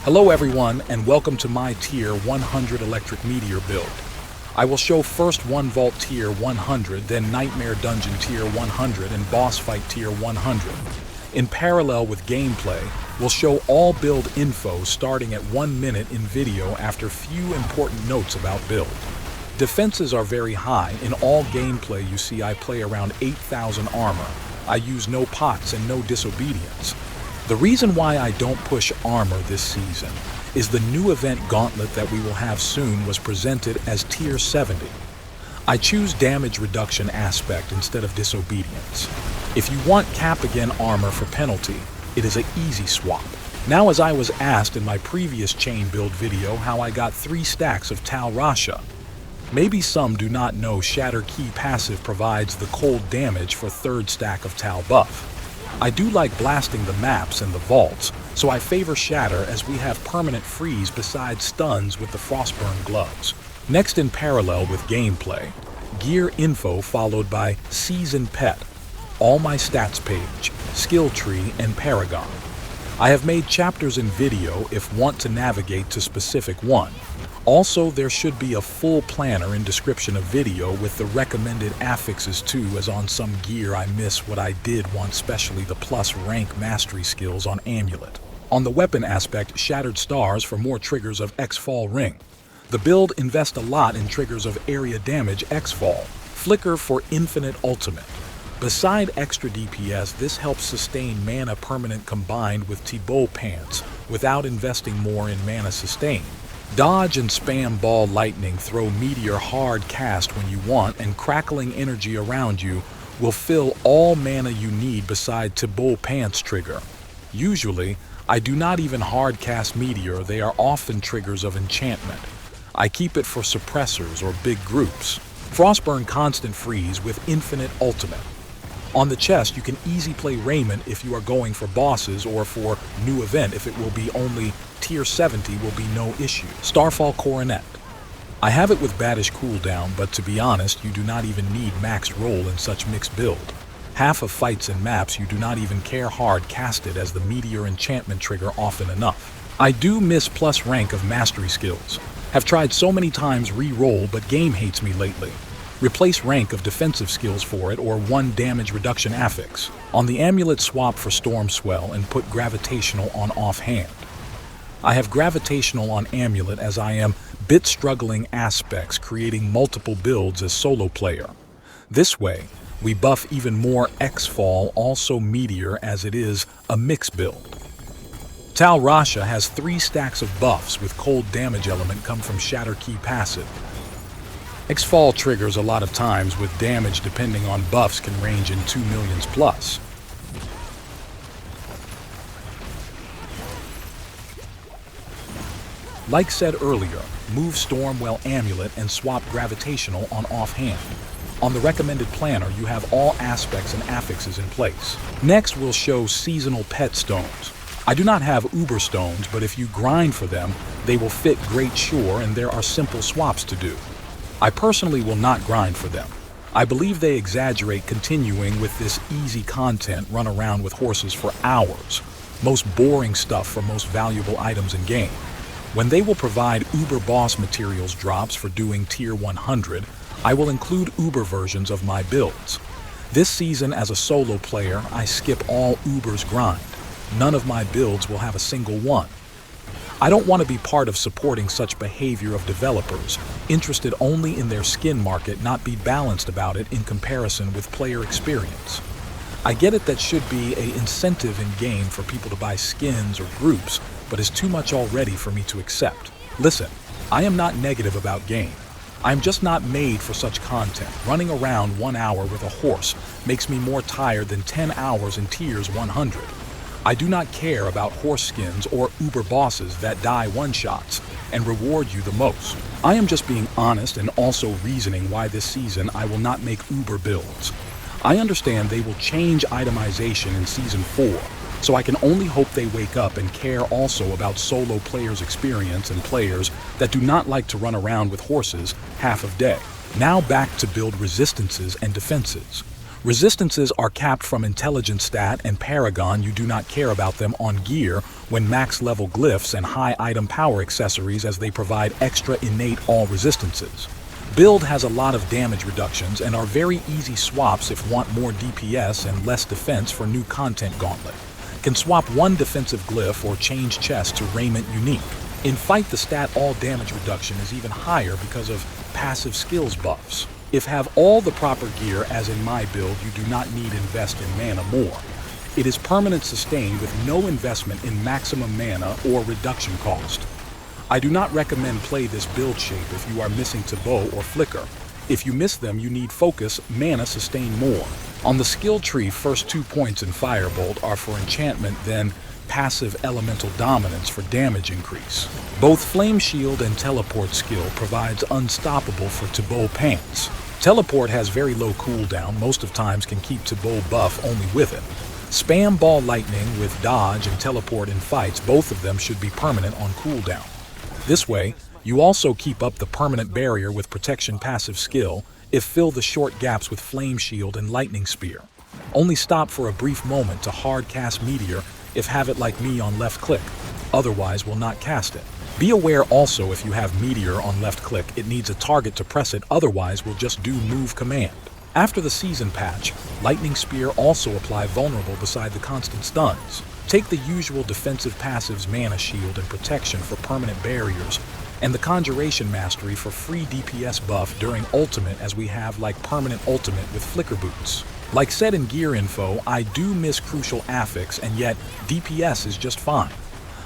Hello everyone, and welcome to my Tier 100 Electric Meteor build. I will show first 1 Vault Tier 100, then Nightmare Dungeon Tier 100, and Boss Fight Tier 100. In parallel with gameplay, we'll show all build info starting at 1 minute in video after few important notes about build. Defenses are very high. In all gameplay you see I play around 8,000 armor. I use no pots and no disobedience. The reason why I don't push armor this season is the new event Gauntlet that we will have soon was presented as Tier 70. I choose damage reduction aspect instead of disobedience. If you want cap again armor for penalty, it is an easy swap. Now, as I was asked in my previous chain build video how I got 3 stacks of Tal Rasha. Maybe some do not know Shatter Key passive provides the cold damage for 3rd stack of Tal buff. I do like blasting the maps and the vaults, so I favor Shatter as we have permanent freeze besides stuns with the Frostburn gloves. Next, in parallel with gameplay, gear info followed by Season Pet, all my stats page, skill tree, and Paragon. I have made chapters in video if want to navigate to specific one. Also, there should be a full planner in description of video with the recommended affixes too, as on some gear I miss what I did want, especially the plus rank mastery skills on Amulet. On the weapon aspect, Shattered Stars for more triggers of X-Fall Ring. The build invest a lot in triggers of area damage X-Fall. Flicker for infinite ultimate. Beside extra DPS, this helps sustain mana permanent combined with Thibaut Pants without investing more in mana sustain. Dodge and spam ball lightning throw Meteor hard cast when you want, and crackling energy around you will fill all mana you need beside Thibaut Pants trigger. Usually, I do not even hard cast Meteor, they are often triggers of enchantment. I keep it for suppressors or big groups. Frostburn constant freeze with infinite ultimate. On the chest, you can easy play Raiment if you are going for bosses, or for new event if it will be only Tier 70 will be no issue. Starfall Coronet. I have it with baddish cooldown, but to be honest, you do not even need maxed roll in such mixed build. Half of fights and maps you do not even care hard cast it as the Meteor enchantment trigger often enough. I do miss plus rank of mastery skills. Have tried so many times re-roll, but game hates me lately. Replace rank of defensive skills for it, or 1 damage reduction affix. On the amulet, swap for Storm Swell and put gravitational on offhand. I have gravitational on amulet as I am bit struggling aspects creating multiple builds as solo player. This way, we buff even more X-Fall, also Meteor, as it is a mix build. Tal Rasha has 3 stacks of buffs with cold damage element come from Shatter Key passive. X-Fall triggers a lot of times with damage depending on buffs can range in 2 millions plus. Like said earlier, move Stormwell Amulet and swap Gravitational on offhand. On the recommended planner, you have all aspects and affixes in place. Next, we'll show Seasonal Pet Stones. I do not have Uber Stones, but if you grind for them, they will fit great sure, and there are simple swaps to do. I personally will not grind for them. I believe they exaggerate continuing with this easy content run around with horses for hours. Most boring stuff for most valuable items in game. When they will provide Uber boss materials drops for doing Tier 100, I will include Uber versions of my builds. This season as a solo player, I skip all Uber's grind. None of my builds will have a single one. I don't want to be part of supporting such behavior of developers, interested only in their skin market, not be balanced about it in comparison with player experience. I get it that should be an incentive in game for people to buy skins or groups, but is too much already for me to accept. Listen, I am not negative about game. I am just not made for such content. Running around 1 hour with a horse makes me more tired than 10 hours in Tiers 100. I do not care about horse skins or Uber bosses that die one-shots and reward you the most. I am just being honest and also reasoning why this season I will not make Uber builds. I understand they will change itemization in Season 4, so I can only hope they wake up and care also about solo players' experience and players that do not like to run around with horses half of day. Now back to build resistances and defenses. Resistances are capped from Intelligence Stat and Paragon. You do not care about them on gear when max level glyphs and high item power accessories, as they provide extra innate all resistances. Build has a lot of damage reductions and are very easy swaps if want more DPS and less defense for new content gauntlet. Can swap one defensive glyph or change chest to raiment unique. In fight, the stat all damage reduction is even higher because of passive skills buffs. If have all the proper gear, as in my build, you do not need invest in mana more. It is permanent sustain with no investment in maximum mana or reduction cost. I do not recommend play this build shape if you are missing Tableau or Flicker. If you miss them, you need focus, mana sustain more. On the skill tree, first 2 points in Firebolt are for enchantment, then passive elemental dominance for damage increase. Both Flame Shield and Teleport skill provides unstoppable for Tableau pants. Teleport has very low cooldown, most of times can keep Tableau buff only with it. Spam Ball Lightning with dodge and teleport in fights, both of them should be permanent on cooldown. This way, you also keep up the permanent barrier with protection passive skill if fill the short gaps with Flame Shield and Lightning Spear. Only stop for a brief moment to hard cast Meteor if have it like me on left click, otherwise will not cast it. Be aware also if you have Meteor on left click, it needs a target to press it, otherwise will just do move command. After the season patch, Lightning Spear also apply vulnerable beside the constant stuns. Take the usual defensive passives Mana Shield and Protection for permanent barriers, and the Conjuration Mastery for free DPS buff during ultimate, as we have like permanent ultimate with Flicker Boots. Like said in gear info, I do miss crucial affix, and yet DPS is just fine.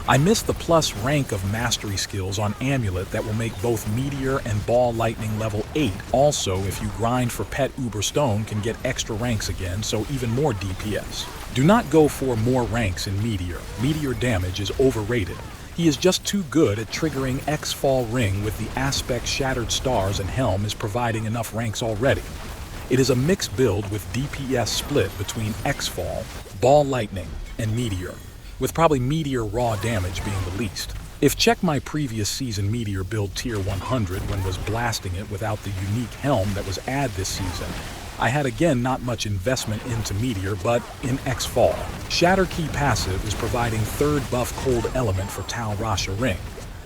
I miss the plus rank of mastery skills on Amulet that will make both Meteor and Ball Lightning level 8. Also, if you grind for Pet Uber Stone, can get extra ranks again, so even more DPS. Do not go for more ranks in Meteor. Meteor damage is overrated. He is just too good at triggering X-Fall Ring with the aspect Shattered Stars, and Helm is providing enough ranks already. It is a mixed build with DPS split between X-Fall, Ball Lightning, and Meteor, with probably Meteor raw damage being the least. If check my previous season Meteor build tier 100 when was blasting it without the unique helm that was add this season, I had again not much investment into Meteor, but in X-Fall. Shatter Key passive is providing third buff cold element for Tal Rasha Ring.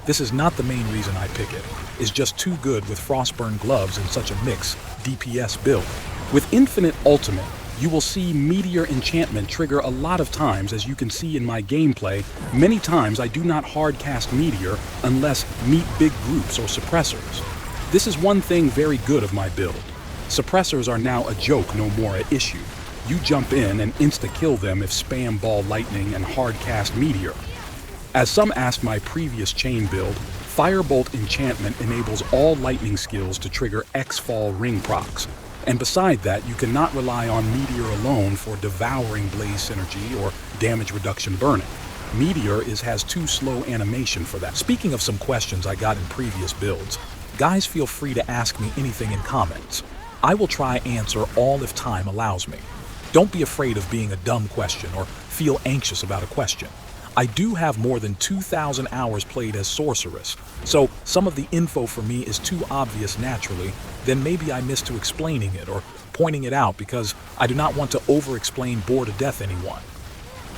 This is not the main reason I pick it. It's just too good with Frostburn gloves in such a mix DPS build. With Infinite Ultimate, you will see Meteor enchantment trigger a lot of times, as you can see in my gameplay. Many times I do not hard cast Meteor unless meet big groups or suppressors. This is one thing very good of my build. Suppressors are now a joke, no more an issue. You jump in and insta-kill them if spam Ball Lightning and hard cast Meteor. As some asked my previous chain build, Firebolt enchantment enables all lightning skills to trigger X-Fall Ring procs. And beside that, you cannot rely on Meteor alone for devouring blaze synergy or damage reduction burning. Meteor has too slow animation for that. Speaking of some questions I got in previous builds, guys feel free to ask me anything in comments. I will try answer all if time allows me. Don't be afraid of being a dumb question or feel anxious about a question. I do have more than 2,000 hours played as Sorceress, so some of the info for me is too obvious naturally, then maybe I miss to explaining it or pointing it out because I do not want to over-explain bore to death anyone.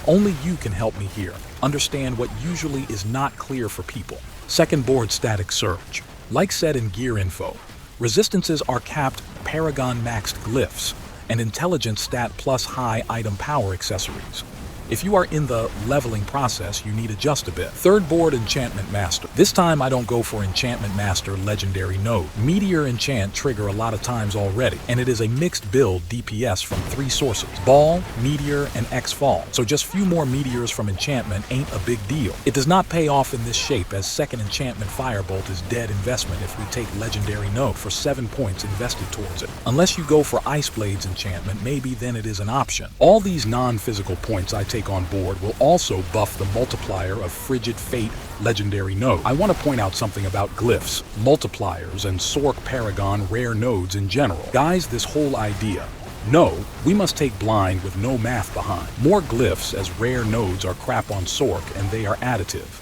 Only you can help me here, understand what usually is not clear for people. Second board static surge. Like said in gear info, resistances are capped Paragon maxed glyphs and intelligence stat plus high item power accessories. If you are in the leveling process, you need adjust a bit. Third board Enchantment Master. This time I don't go for Enchantment Master legendary node. Meteor enchant trigger a lot of times already, and it is a mixed build DPS from 3 sources: Ball, Meteor, and X-Fall. So just few more Meteors from enchantment ain't a big deal. It does not pay off in this shape, as second enchantment Firebolt is dead investment if we take legendary node for 7 points invested towards it. Unless you go for Ice Blades enchantment, maybe then it is an option. All these non-physical points I take on board will also buff the multiplier of Frigid Fate legendary node. I want to point out something about glyphs, multipliers, and Sorc Paragon rare nodes in general. Guys, this whole idea, no, we must take blind with no math behind. More glyphs as rare nodes are crap on Sorc and they are additive.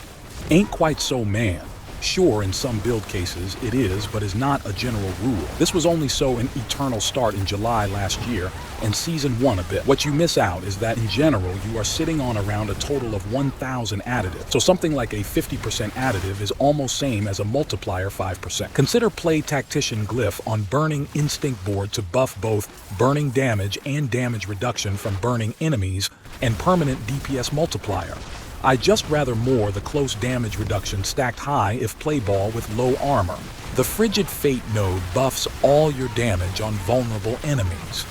Ain't quite so, man. Sure, in some build cases it is, but is not a general rule. This was only so in Eternal Start in July last year, and Season 1 a bit. What you miss out is that in general you are sitting on around a total of 1,000 additives. So something like a 50% additive is almost same as a multiplier 5%. Consider Play Tactician Glyph on Burning Instinct board to buff both burning damage and damage reduction from burning enemies and permanent DPS multiplier. I just rather more the close damage reduction stacked high if play ball with low armor. The Frigid Fate node buffs all your damage on vulnerable enemies.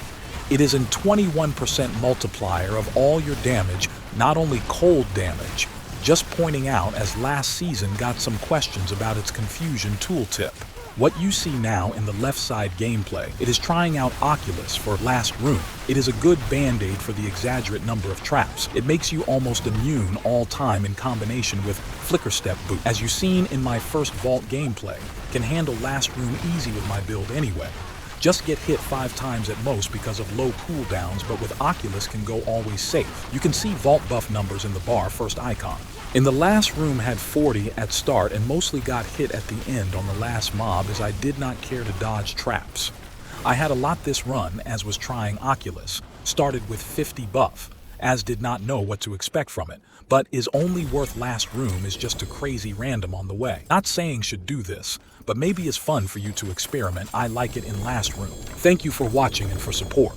It is an 21% multiplier of all your damage, not only cold damage. Just pointing out, as last season got some questions about its confusion tooltip. What you see now in the left side gameplay, it is trying out Oculus for Last Room. It is a good band-aid for the exaggerate number of traps. It makes you almost immune all time in combination with Flicker Step Boot. As you've seen in my first Vault gameplay, can handle Last Room easy with my build anyway. Just get hit 5 times at most because of low cooldowns, but with Oculus can go always safe. You can see Vault buff numbers in the bar first icon. In the last room had 40 at start and mostly got hit at the end on the last mob as I did not care to dodge traps. I had a lot this run as was trying Oculus, started with 50 buff, as did not know what to expect from it, but is only worth last room is just a crazy random on the way. Not saying should do this, but maybe it's fun for you to experiment. I like it in last room. Thank you for watching and for support.